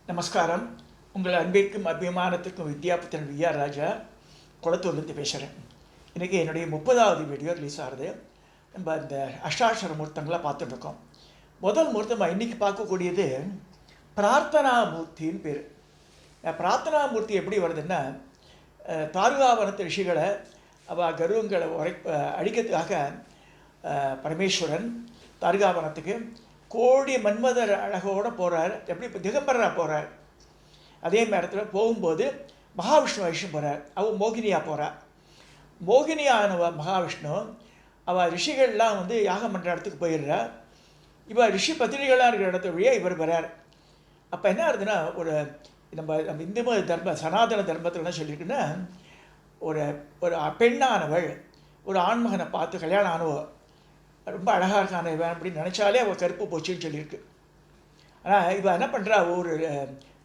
நமஸ்காரம். உங்கள் அன்பிற்கும் அபிமானத்துக்கும் வித்யாபுத்திரன் விஆர் ராஜா குளத்தூர்லேருந்து பேசுகிறேன். இன்றைக்கி என்னுடைய 30வது வீடியோ ரிலீஸ் ஆகுது. நம்ம இந்த அஷ்டாட்சர மூர்த்தங்களாக பார்த்துட்ருக்கோம். முதல் மூர்த்தமாக இன்றைக்கி பார்க்கக்கூடியது பிரார்த்தனா மூர்த்தின்னு பேர். பிரார்த்தனா மூர்த்தி எப்படி வருதுன்னா, தாருகாவனத்து ரிஷிகளை அவள் கர்வங்களை அழிக்கிறதுக்காக பரமேஸ்வரன் தாருகாவனத்துக்கு கோடி மன்மதர் அழகோடு போகிறார். எப்படி இப்போ திகம்பரராக போகிறார். அதே நேரத்தில் போகும்போது மகாவிஷ்ணு வைஷ்ணு போகிறார். அவள் மோகினியாக போகிறார். மோகினியானவ மகாவிஷ்ணு அவள் ரிஷிகள்லாம் யாகம் பண்ணுற இடத்துக்கு போயிடுறார். இவள் ரிஷி பத்திரிகளாக இருக்கிற இடத்த வழியாக இவர் வரார். அப்போ என்ன ஆகுதுன்னா, ஒரு நம்ம இந்து தர்ம சனாதன தர்மத்தில் என்ன சொல்லியிருக்குன்னா, ஒரு ஒரு பெண்ணானவள் ஒரு ஆண்மகனை பார்த்து கல்யாணம் ஆனவோ ரொம்ப அழகாக இருக்கான இவன் அப்படின்னு நினச்சாலே அவள் கருப்பு போச்சுன்னு சொல்லியிருக்கு. ஆனால் இவள் என்ன பண்ணுறா, ஒரு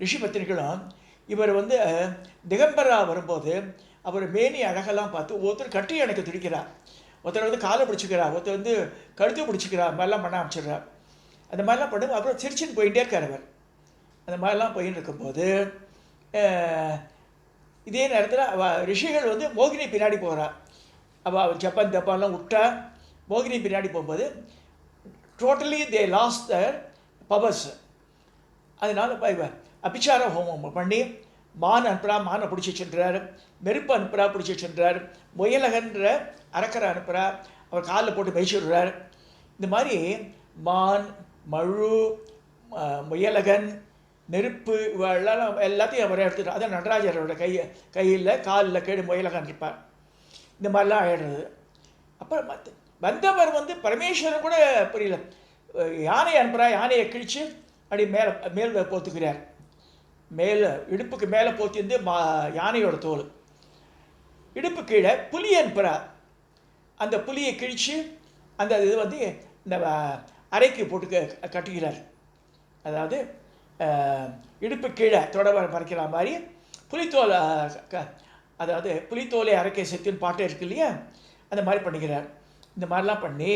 ரிஷி பத்திரிகளும் இவர் திகம்பரா வரும்போது அவர் மேனி அழகெல்லாம் பார்த்து ஒருத்தர் கட்டி எனக்கு துடிக்கிறா, ஒருத்தர் காலை பிடிச்சிக்கிறா, ஒருத்தர் கழுத்து பிடிச்சிக்கிறா, மாதிரிலாம் பண்ண ஆரம்பிச்சிடுறா. அந்த மாதிரிலாம் பண்ணு. அப்புறம் சிரிச்சின்னு போயிட்டே இருக்கார் அவர். அந்த மாதிரிலாம் போயின்னு இருக்கும்போது இதே நேரத்தில் அவள் ரிஷிகள் மோகினி பின்னாடி போகிறா. அவள் ஜப்பான் தப்பான்லாம் விட்டா. மோகினி பின்னாடி போகும்போது totally they lost their powers. அதனால் அபிச்சார ஹோமம் பண்ணி மான் அனுப்புகிறா, மானை பிடிச்சி சென்றார். நெருப்பு அனுப்புகிறா, பிடிச்சி சென்றார். முயலகன்ற அரக்கரை அனுப்புகிறா, அவர் காலில் போட்டு மேய்ச்சிடுறார். இந்த மாதிரி மான், மழு, முயலகன், நெருப்பு இவெல்லாம் எல்லாத்தையும் அவர் எடுத்துட்டார். அதான் நடராஜரோட கையில் காலில் கேடு முயலகன் இருப்பார். இந்த மாதிரிலாம் ஆயிடுறது. அப்புறம் வந்தவர் பரமேஸ்வரன் கூட புரியல. யானை அனுப்புகிறா, யானையை கிழித்து அப்படி மேல் போத்துக்கிறார். மேலே இடுப்புக்கு மேலே போத்தி யானையோட தோல். இடுப்பு கீழே புலி அனுப்புகிறா. அந்த புலியை கிழித்து அந்த இது இந்த அறைக்கு போட்டு கட்டுகிறார். அதாவது இடுப்பு கீழே தொடர பறக்கிற மாதிரி புலித்தோல், அதாவது புலித்தோலை அரைக்கை செத்துன்னு பாட்டு இருக்கு இல்லையா, அந்த மாதிரி பண்ணிக்கிறார். இந்த மாதிரிலாம் பண்ணி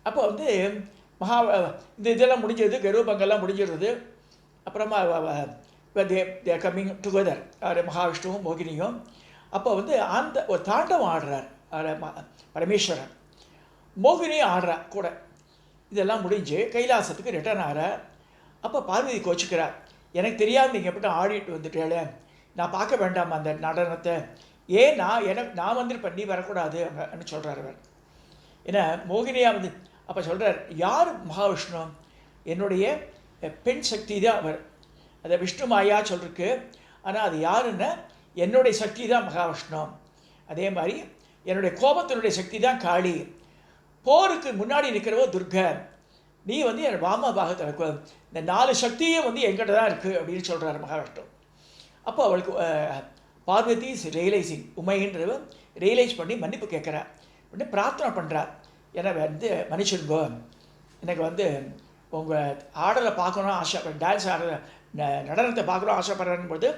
அப்போ இந்த இதெல்லாம் முடிஞ்சது, கருவபங்கெல்லாம் முடிஞ்சிடுறது. அப்புறமா தே கம்மிங் டுகெதர் மகாவிஷ்ணுவும் மோகினியும். அப்போ அந்த ஒரு தாண்டவம் ஆடுறார் பரமேஸ்வரன். மோகினியும் ஆடுறா கூட. இதெல்லாம் முடிஞ்சு கைலாசத்துக்கு ரிட்டர்ன் ஆகிறார். அப்போ பார்வதி கோச்சிக்கிறார், எனக்கு தெரியாது நீங்கள் எப்படி ஆடிட்டு வந்துட்டேளே, நான் பார்க்க வேண்டாமா அந்த நடனத்தை, ஏன் நான் பண்ணி வரக்கூடாது அப்படின்னு சொல்கிறார் அவர். ஏன்னா மோகினியாக அப்போ சொல்கிறார், யார் மகாவிஷ்ணு? என்னுடைய பெண் சக்தி தான் அவர். அதை விஷ்ணு மாயா சொல்லிருக்கு. ஆனால் அது யாருன்னா என்னுடைய சக்தி தான் மகாவிஷ்ணு. அதே மாதிரி என்னுடைய கோபத்தினுடைய சக்தி தான் காளி. போருக்கு முன்னாடி நிற்கிறவோ துர்கா. நீ என் வாம பாகத்தில் இந்த 4 சக்தியும் எங்கிட்ட தான் இருக்குது அப்படின்னு சொல்கிறார் மகாவிஷ்ணு. அப்போ அவளுக்கு பார்வதி ரியலைசிங், உமைன்றவ ரியலைஸ் பண்ணி மன்னிப்பு கேட்குறா. உடனே பிரார்த்தனை பண்ணுறார், ஏன்னா மன்னிச்சுருங்கோ, எனக்கு உங்கள் ஆடலை பார்க்கணும் ஆசைப்படுறேன், டான்ஸ் ஆடுற நடனத்தை பார்க்கணும் ஆசைப்படுறேன்போது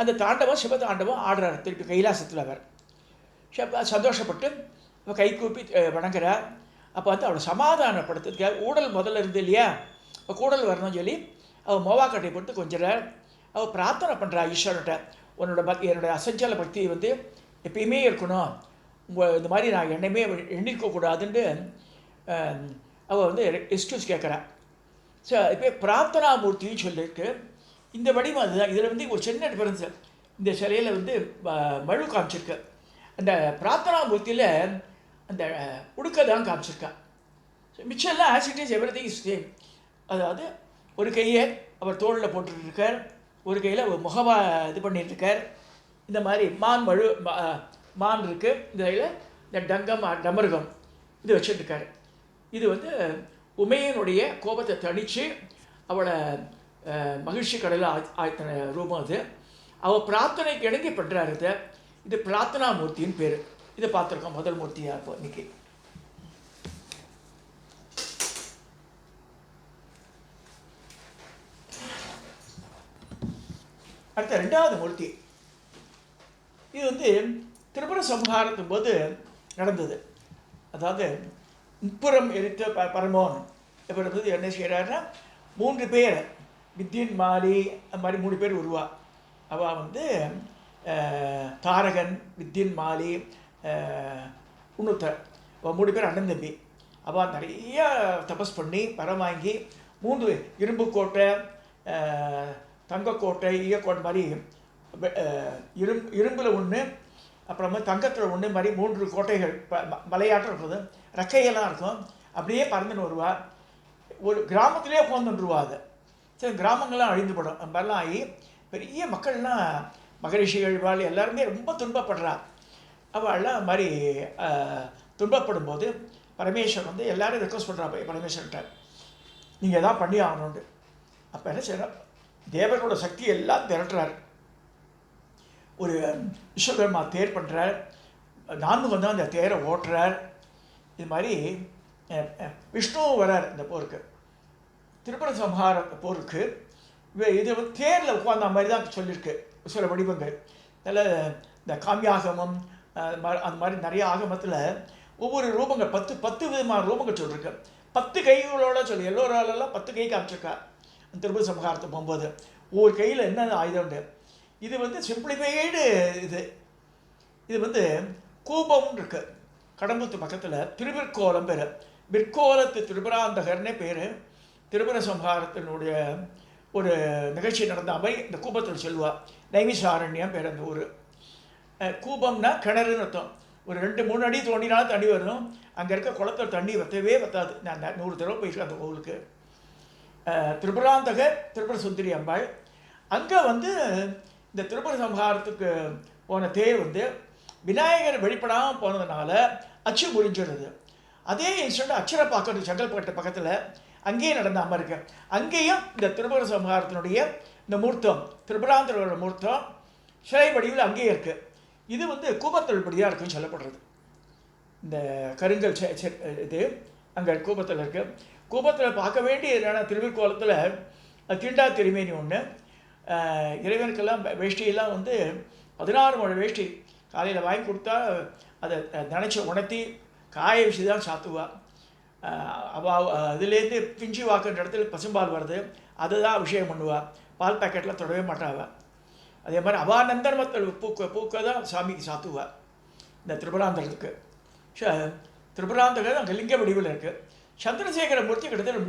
அந்த தாண்டவம் சிவ தாண்டவம் ஆடுறார் திருப்பி கைலாசத்தில். அவர் சந்தோஷப்பட்டு கை கூப்பி வணங்குறார். அப்போ அவளை சமாதானப்படுத்துறதுக்காக ஊடல் முதல்ல இருந்து இல்லையா, இப்போ கூடல் வரணும்னு சொல்லி அவள் மோவாக்கட்டை போட்டு கொஞ்சிறார். அவள் பிரார்த்தனை பண்ணுறா ஈஸ்வரன்ட்ட, என்னுடைய அசஞ்சல பக்தி எப்பயுமே இருக்கணும், இந்த மாதிரி நான் என்னையுமே எண்ணிக்கக்கூடாதுன்னு அவள் எக்ஸ்கியூஸ் கேட்குறா. ஸோ இப்போ பிரார்த்தனா மூர்த்தின்னு சொல்லியிருக்கு. இந்த வடிவம் அதுதான். இதில் ஒரு சின்ன டிஃபரன்ஸு, இந்த சிலையில் மழு காமிச்சிருக்கு. அந்த பிரார்த்தனா மூர்த்தியில் அந்த உடுக்க தான் காமிச்சிருக்கா. ஸோ மிச்சம்லாம் as it is everything is same. அதாவது ஒரு கையை அவர் தோளில் போட்டுருக்கார், ஒரு கையில் ஒரு முகமாக இது பண்ணிட்டுருக்கார். இந்த மாதிரி மான் இருக்குது, இந்த கையில் இந்த டங்கம் டமருகம் இது வச்சுட்டுருக்காரு. இது உமையனுடைய கோபத்தை தணித்து அவளை மகிழ்ச்சி கடலில் ஆழ்த்தின ரூபம் அது. அவள் பிரார்த்தனைக்கு இணங்கி பண்ணுறாரு. இது பிரார்த்தனா மூர்த்தின்னு பேர். இதை பார்த்துருக்கோம் முதல் மூர்த்தியாக இப்போ இன்னைக்கு. அடுத்த 2வது மூர்த்தி. இது திரிபுர சம்ஹாரத்தின் போது நடந்தது. அதாவது முப்புறம் எரித்த பரமோன் இப்போ என்ன செய்கிறாருன்னா, 3 பேர் வித்யன் மாலி, அது மாதிரி 3 பேர் வருவா. அவள் வந்து தாரகன், வித்யன் மாலி, இன்னொருத்தர், அவள் 3 பேர் அண்ணன் தம்பி. அவள் நிறைய தபஸ் பண்ணி வரம் வாங்கி 3 இரும்பு கோட்டை, தங்கக்கோட்டை, ஈயக்கோட்டை மாதிரி இரும்பில் ஒன்று, அப்புறமா தங்கத்தில் ஒன்று மாதிரி 3 கோட்டைகள் மலையாட்டம் இருக்குது. ரெக்கையெல்லாம் இருக்கும். அப்படியே பறந்துன்னு வருவா. ஒரு கிராமத்திலே உட்காந்துருவா. அது சரி, கிராமங்கள்லாம் அழிந்து போடும். அந்த மாதிரிலாம் ஆகி பெரிய மக்கள்லாம் மகரிஷிகள் வாழ் எல்லாருமே ரொம்ப துன்பப்படுறா. அவள்லாம் மாதிரி துன்பப்படும் போது பரமேஸ்வரன் வந்து எல்லோரும் ரெக்வஸ்ட் பண்ணுறா பரமேஸ்வரன்ட்ட, நீங்கள் எதாவது பண்ணி ஆகணுண்டு. அப்போ என்ன செய்யணும், தேவர்களோட சக்தி எல்லாம் திரட்டுறார். ஒரு விஸ்வகர்மா தேர் பண்ணுறார், 4 வந்து அந்த தேரை ஓட்டுறார். இது மாதிரி விஷ்ணுவும் வரார் இந்த போருக்கு, திரிபுர சம்ஹார போருக்கு. இது வந்து தேரில் உட்காந்த மாதிரி தான் சொல்லியிருக்கு சில வடிவங்கள். அதில் இந்த காமியாகமம் அந்த மாதிரி நிறைய ஆகமத்தில் ஒவ்வொரு ரூபங்கள் 10 விதமான ரூபங்கள் சொல்லியிருக்கு. 10 கைகளோட சொல்லி எல்லோராலெல்லாம் 10 கை காமிச்சிருக்கா அந்த திரிபுர சம்ஹாரத்தை போகும்போது. ஒவ்வொரு கையில் என்ன ஆயுதம் உண்டு. இது வந்து சிம்பிளிஃபைடு. இது வந்து கூபம்னு இருக்குது. கடம்புத்து பக்கத்தில் திருவிற்கோலம் பேர், விற்கோலத்து திரிபுராந்தகர்னே பேர். திரிபுர சம்ஹாரத்தினுடைய ஒரு நிகழ்ச்சி நடந்த மாதிரி இந்த கூபத்தில் சொல்லுவாள். நைமிசாரண்யம் பேர் அந்த ஊர். கூபம்னா கிணறுன்னு அர்த்தம். ஒரு 2-3 அடி தோண்டினாலும் தண்ணி வரும். அங்கே இருக்க குளத்தில் தண்ணி வற்றவே வற்றாது. நான் 100 தடவை போயிருக்கேன் அந்த கோவிலுக்கு. திரிபுராந்தகர் திரிபுர சுந்தரி அம்பாள். அங்கே வந்து இந்த திரிபுர சம்ஹாரத்துக்கு போன தேர் வந்து விநாயகர் வெளிப்படாமல் போனதுனால அச்சு முடிஞ்சிடுது. அதே இன்ஸ்டன்ட் அச்சரப்பாக்கம் செங்கல்பட்டு பக்கத்தில் அங்கேயே நடந்த அம்மா இருக்கு. அங்கேயும் இந்த திரிபுர சம்ஹாரத்தினுடைய இந்த மூர்த்தம், திரிபுராந்தரோட மூர்த்தம் சிலை வடிவில் அங்கேயே இருக்குது. இது வந்து கூபத்தல் படியாக இருக்குன்னு சொல்லப்படுறது. இந்த கருங்கல் இது அங்கே கூபத்தில் இருக்குது. கூபத்தில் பார்க்க வேண்டிய என்னென்னா, திருவிற்கோலத்தில் தீண்டா திருமேனி ஒன்று. இறைவனுக்கெல்லாம் வேஷ்டியெல்லாம் வந்து 16 முழ வேஷ்டி காலையில் வாங்கி கொடுத்தா அதை நினச்சி உணர்த்தி காய வச்சு தான் சாத்துவாள். அவள் அதுலேருந்து பிஞ்சு வாக்குன்ற இடத்துல பசும்பால் வருது, அதை தான் அபிஷேகம் பண்ணுவாள். பால் பேக்கெட்டில் தொடவே மாட்டாள். அதே மாதிரி அவானந்தர்மத்தில் பூக்க தான் சாமிக்கு சாத்துவாள். இந்த திரிபுராந்தகத்துக்கு திரிபுராந்தகர் அங்கே லிங்க வடிவில் இருக்குது. சந்திரசேகர மூர்த்தி கிட்டத்தட்ட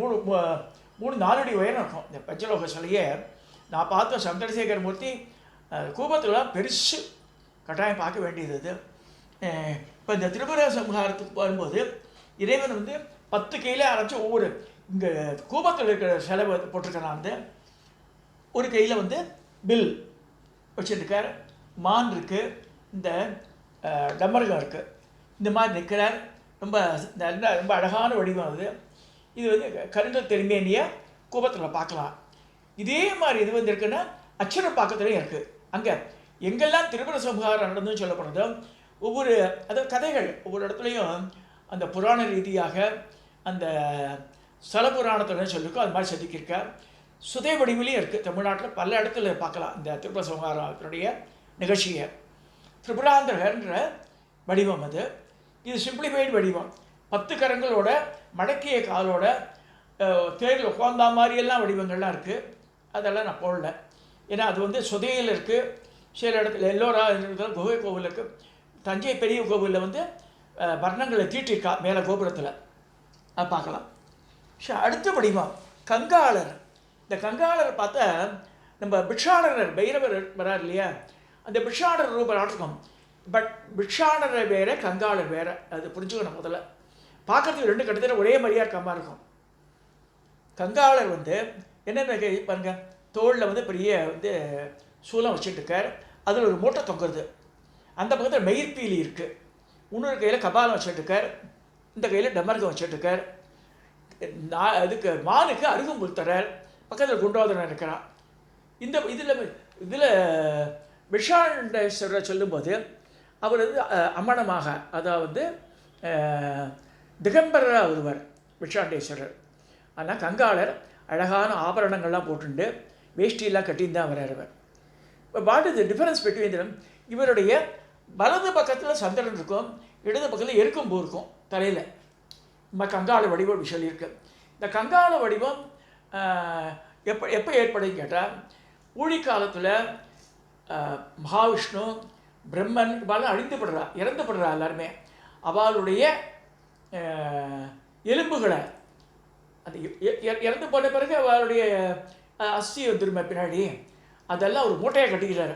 3-4 அடி உயரம் இருக்கும். இந்த பஞ்சலோக சிலையை நான் பார்த்த சந்திரசேகர மூர்த்தி கூபத்தில் பெருசு, கட்டாயம் பார்க்க வேண்டியது இது. இப்போ இந்த திரிபுர சம்ஹாரத்துக்கு போகும்போது இறைவன் வந்து 10 கையில் ஆரம்பித்து ஒவ்வொரு இங்கே கூபத்தில் இருக்கிற சிலை போட்டிருக்கேன். வந்து ஒரு கையில் வந்து பில் வச்சுருக்கார், மான் இருக்குது, இந்த டம்மருகம் இருக்குது. இந்த மாதிரி நிற்கிறார். ரொம்ப ரொம்ப அழகான வடிவம் அது. இது வந்து கருங்கல் திருமேனியை கூபத்தில் பார்க்கலாம். இதே மாதிரி இது வந்து இருக்குன்னா அச்சரப்பாக்கத்துலேயும் இருக்குது. அங்கே எங்கெல்லாம் திரிபுர சம்ஹாரம் நடந்துன்னு சொல்லப்படுறதோ ஒவ்வொரு அதாவது கதைகள் ஒவ்வொரு இடத்துலையும் அந்த புராண ரீதியாக அந்த ஸ்தல புராணத்தில் சொல்லியிருக்கோம். அது மாதிரி செதுக்கியிருக்கார். சுதை வடிவிலையும் இருக்குது. தமிழ்நாட்டில் பல இடத்துல பார்க்கலாம் இந்த திரிபுர சம்ஹாரத்தினுடைய நிகழ்ச்சியை. திரிபுராந்தகர்ன்ற வடிவம் அது. இது சிம்பிளிஃபைடு வடிவம். 10 கரங்களோட மடக்கிய காலோட தேரில் உட்காந்தா மாதிரியெல்லாம் வடிவங்கள்லாம் இருக்குது. அதெல்லாம் நான் போடல, ஏன்னா அது வந்து சுதையில் இருக்குது. சில இடத்துல எல்லோரா இருக்கிற குகை கோவில் இருக்குது. தஞ்சை பெரிய கோவிலில் வந்து வர்ணங்களை தீட்டிருக்கா மேலே கோபுரத்தில், அது பார்க்கலாம். அடுத்த வடிவம் கங்காளர். இந்த கங்காளரை பார்த்தா நம்ம பிக்ஷாடனர் பைரவர் வரார் இல்லையா, அந்த பிக்ஷாடர் ரூபம் இருக்கும். பட் பிக்ஷாடரை வேறு, கங்காளர் வேறு. அது புரிஞ்சுக்கணும். முதல்ல பார்க்குறதுக்கு 2 கிட்டத்தட்ட ஒரே மாதிரியாக இருக்க மாதிரி இருக்கும். கங்காளர் வந்து என்னென்ன பாருங்க, தோளில் வந்து பெரிய வந்து சூலம் வச்சுட்டுருக்கார். அதில் ஒரு மூட்டை தொங்குறது. அந்த பக்கத்தில் மயிர்பீலி இருக்குது. இன்னொரு கையில் கபாலம் வச்சுட்டுருக்கார். இந்த கையில் டமர்கம் வச்சுட்டுருக்கார். அதுக்கு மானுக்கு அருகம்புல் தரார். பக்கத்தில் குண்டோதரன் இருக்கிறான். இந்த இதில் விஷாண்டேஸ்வரரை சொல்லும்போது அவர் வந்து அம்மனமாக, அதாவது திகம்பரராக வருவார் விஷாண்டேஸ்வரர். ஆனால் கங்காளர் அழகான ஆபரணங்கள்லாம் போட்டுண்டு வேஷ்டியெல்லாம் கட்டின்னு தான் வர்றார். இப்போ what is the difference between இவருடைய வலது பக்கத்தில் சந்திரன் இருக்கும், இடது பக்கத்தில் எருக்கம்பூ இருக்கும் தலையில். நம்ம கங்காள வடிவம் சொல்லியிருக்கு. இந்த கங்காள வடிவம் எப்போ ஏற்படுதுன்னு கேட்டால் ஊழிக்காலத்தில் மகாவிஷ்ணு பிரம்மன் இவாளெல்லாம் அழிந்துபடுறா, இறந்துபடுறா எல்லாருமே. அவளுடைய எலும்புகளை அந்த இறந்து போன பிறகு அவளுடைய அஸ்தி வந்துருமே பின்னாடி, அதெல்லாம் ஒரு மூட்டையாக கட்டிக்கிறாரு.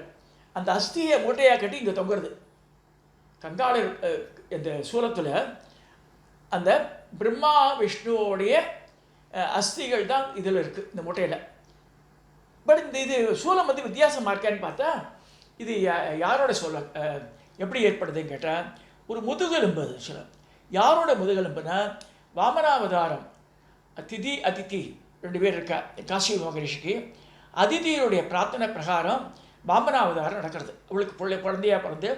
அந்த அஸ்தியை மூட்டையாக கட்டி இங்கே தொங்குறது. கங்காளர் இந்த சூலத்தில் அந்த பிரம்மா விஷ்ணுவோடைய அஸ்திகள் தான் இதில் இருக்குது இந்த மூட்டையில். பட் இது சூலம் வந்து வித்தியாசமாக இருக்கான்னு பார்த்தா இது யாரோட சூலம் எப்படி ஏற்படுதுன்னு கேட்டால் ஒரு முதுகெலும்பு. அது சூலம் யாரோட முதுகெலும்புனா வாமனாவதாரம் திதி அதிதி 2 பேர் இருக்கா காசி மகரிஷிக்கு. அதிதியுடைய பிரார்த்தனை பிரகாரம் வாமனாவதாரம் நடக்கிறது. அவளுக்கு குழந்தையாக பிறந்து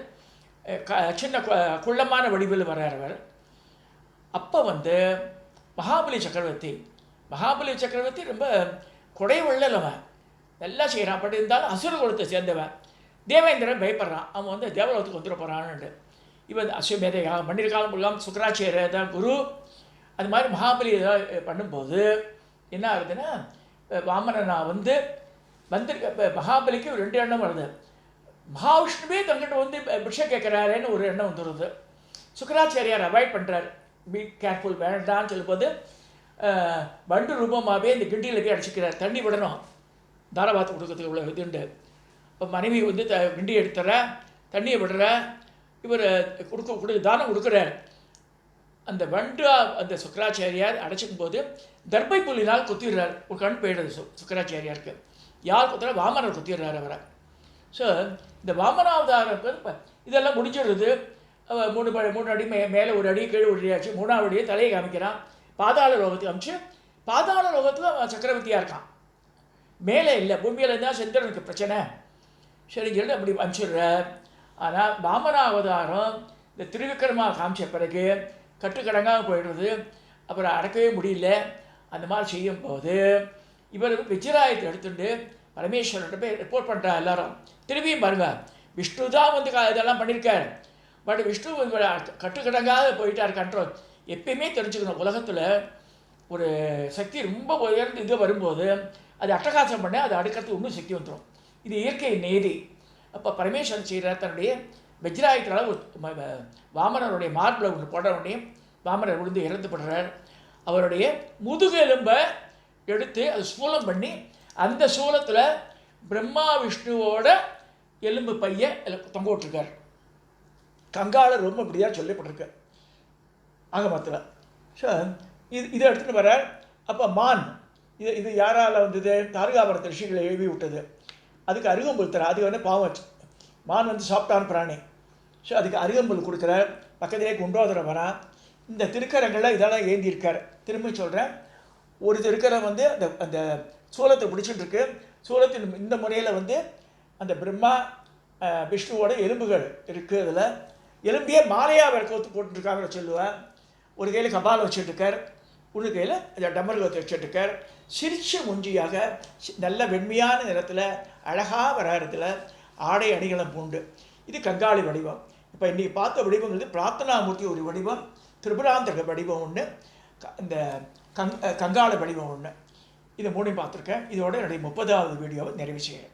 சின்ன குள்ளமான வடிவில் வர்றவர். அப்போ வந்து மகாபலி சக்கரவர்த்தி ரொம்ப கொடை வள்ளலவன், நல்லா செய்கிறான். பட் இருந்தாலும் அசுர குலத்தை சேர்ந்தவன். தேவேந்திரன் பயப்படுறான், அவன் வந்து தேவலோகத்துக்கு வந்துட போகிறான்னு. இவன் அஸ்வமேதை மண்ணிற்காலம் எல்லாம் சுக்கராச்சாரியர் தான் குரு. அது மாதிரி மகாபலி ஏதாவது பண்ணும்போது என்ன ஆகுதுன்னா, வாமனனா வந்து மகாபலிக்கு 2 எண்ணம் வருது. மகாவிஷ்ணுவே தங்கிட்ட வந்து பிக்ஷை கேட்குறாருன்னு ஒரு எண்ணம் வந்துடுது. சுக்கராச்சாரியார் அவாய்ட் பண்ணுறாரு, பி கேர்ஃபுல் வேண்டான்னு சொல்லும்போது வண்டு ரூபமாகவே இந்த கிண்டியில் போய் அடிச்சுக்கிறார். தண்ணி விடணும், தாராபாத்து கொடுக்கறதுக்கு இவ்வளோ இதுண்டு. இப்போ மனைவி வந்து கிண்டி எடுத்துற, தண்ணியை விடுற, இவர் தானம் கொடுக்குறார். அந்த வண்டு அந்த சுக்கராச்சாரியார் அடைச்சிக்கும் போது தர்பை புள்ளினால் குத்திடுறார். ஒரு கண் போயிடுது சுக்கராச்சாரியாருக்கு. யார் குத்துறா? வாமனர் குத்திடுறார் அவரை. ஸோ இந்த வாமனாவதாரம் இதெல்லாம் முடிஞ்சிடுறது. 3 அடி மேலே 1 அடி கீழே 1 அடி ஆச்சு. 3ஆவது அடியை தலையை காமிக்கிறான். பாதாள லோகத்துக்கு அமிச்சு பாதாள லோகத்தில் அவன் சக்கரவர்த்தியாக இருக்கான். மேலே இல்லை, பூமியில் இருந்தால் சந்திரனுக்கு பிரச்சனை. சரின்னு சொல்லி அப்படி அமிச்சிடுறார். ஆனால் வாமனாவதாரம் இந்த திருவிக்கிரமா காமிச்ச பிறகு கட்டுக்கடங்காக போயிடுறது. அப்புறம் அடக்கவே முடியல. அந்த மாதிரி செய்யும்போது இவர் விஜயராயத்தை எடுத்துட்டு பரமேஸ்வரர்கிட்ட போய் ரிப்போர்ட் பண்ணுறா எல்லாரும். திரும்பியும் பாருங்க, விஷ்ணு தான் வந்து இதெல்லாம் பண்ணியிருக்கார். பட் விஷ்ணு கட்டுக்கடங்காக போயிட்டார். கண்ட்ரோல் எப்பயுமே தெரிஞ்சுக்கணும். உலகத்தில் ஒரு சக்தி ரொம்ப உயர்ந்து இது வரும்போது அது அட்டகாசம் பண்ண அது அடுக்கிறதுக்கு இன்னும் சக்தி வந்துடும். இது இயற்கை நேதி. அப்போ பரமேஸ்வரன் செய்கிறார், தன்னுடைய வஜ்ராயத்தினால் வாமனருடைய மார்பில் ஒன்று போட உடனே வாமனர் விழுந்து இறந்துப்படுறார். அவருடைய முதுகெலும்பை எடுத்து அது சூலம் பண்ணி அந்த சூலத்தில் பிரம்மா விஷ்ணுவோட எலும்பு பைய தொங்க விட்டுருக்கார். கங்காளர் ரொம்ப இப்படியாக சொல்லப்பட்டிருக்கு ஆகமத்தில். ஸோ இதை எடுத்துகிட்டு வர்றார். அப்போ மான் இது யாரால் வந்தது? தாரகாபுரத்து ரிஷிகளை எழுதி விட்டது. அதுக்கு அருகம்புல் தர, அது வந்து பாவம். மான் வந்து சாப்பிட்டான் பிராணி. ஸோ அதுக்கு அருகம்புல் கொடுக்குறார். பக்கத்திலே குண்டோதர வரா. இந்த திருக்கரங்களில் இதெல்லாம் ஏந்தியிருக்கார். திரும்பி சொல்கிறேன், ஒரு திருக்கரம் வந்து அந்த சூலத்தை பிடிச்சிட்டு இருக்கு. சூலத்தின் இந்த முறையில் வந்து அந்த பிரம்மா விஷ்ணுவோட எலும்புகள் இருக்குது. அதில் எலும்பியே மாலையாக விளக்கத்து போட்டுருக்காங்க சொல்லுவேன். ஒரு கையில் கபாலம் வச்சுட்டுருக்கார், ஒரு கையில் அந்த டமருகத்தை வச்சுட்டுருக்கார். சிரிச்ச முஞ்சியாக நல்ல வெண்மையான நிறத்தில் அழகாக வராறதுல ஆடை அணிகலம் பூண்டு. இது கங்காளி வடிவம். இப்போ இன்றைக்கி பார்த்த வடிவங்கிறது பிரார்த்தனாமூர்த்தி ஒரு வடிவம், திரிபுராந்தக வடிவம் ஒன்று, இந்த கங்காள வடிவம் ஒன்று. இது 3 பார்த்துருக்கேன். இதோட என்னுடைய 30வது வீடியோவை நிறைவு செய்கிறேன்.